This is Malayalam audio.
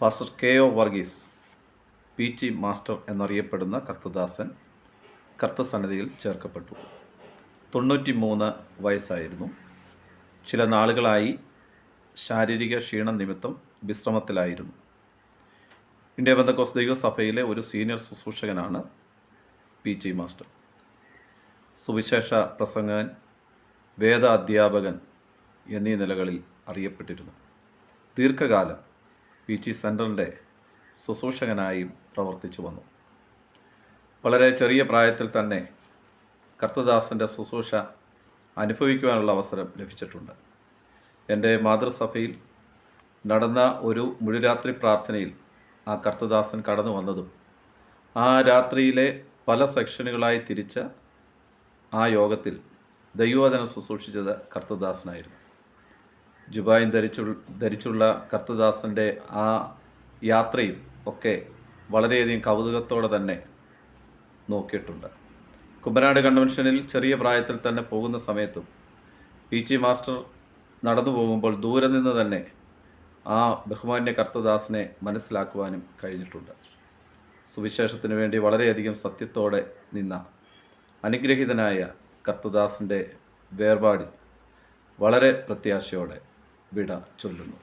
പാസ്റ്റർ കെ.ഒ. വർഗീസ് പി.ടി. മാസ്റ്റർ എന്നറിയപ്പെടുന്ന കർത്തദാസൻ കർത്തസന്നിധിയിൽ ചേർക്കപ്പെട്ടു. 93 വയസ്സായിരുന്നു. ചില നാളുകളായി ശാരീരിക ക്ഷീണം നിമിത്തം വിശ്രമത്തിലായിരുന്നു. ഇന്ത്യ പെന്തക്കോസ്ത് ദൈവസഭയിലെ ഒരു സീനിയർ ശുശ്രൂഷകനാണ് പി.ടി. മാസ്റ്റർ. സുവിശേഷ പ്രസംഗകൻ, വേദ അധ്യാപകൻ എന്നീ നിലകളിൽ അറിയപ്പെട്ടിരുന്നു. ദീർഘകാലം പി.ടി. സെൻറ്ററിൻ്റെ ശുശ്രൂഷകനായും പ്രവർത്തിച്ചു വന്നു. വളരെ ചെറിയ പ്രായത്തിൽ തന്നെ കർത്തദാസൻ്റെ ശുശ്രൂഷ അനുഭവിക്കുവാനുള്ള അവസരം ലഭിച്ചിട്ടുണ്ട്. എൻ്റെ മാതൃസഭയിൽ നടന്ന ഒരു മുഴുരാത്രി പ്രാർത്ഥനയിൽ ആ കർത്തദാസൻ കടന്നു വന്നതും ആ രാത്രിയിലെ പല സെക്ഷനുകളായി തിരിച്ച ആ യോഗത്തിൽ ദൈവവചനം ശുശ്രൂഷിച്ചത് കർത്തദാസനായിരുന്നു. ജുബായും ധരിച്ചുള്ള കർത്തദാസൻ്റെ ആ യാത്രയും ഒക്കെ വളരെയധികം കൗതുകത്തോടെ തന്നെ നോക്കിയിട്ടുണ്ട്. കുമ്പനാട് കൺവെൻഷനിൽ ചെറിയ പ്രായത്തിൽ തന്നെ പോകുന്ന സമയത്തും പി.ടി. മാസ്റ്റർ നടന്നു പോകുമ്പോൾ ദൂരെ നിന്ന് തന്നെ ആ ബഹുമാന്യ കർത്തദാസനെ മനസ്സിലാക്കുവാനും കഴിഞ്ഞിട്ടുണ്ട്. സുവിശേഷത്തിന് വേണ്ടി വളരെയധികം സത്യത്തോടെ നിന്ന അനുഗ്രഹീതനായ കർത്തദാസൻ്റെ വേർപാടിൽ വളരെ പ്രത്യാശയോടെ വിട ചൊല്ലുന്നു.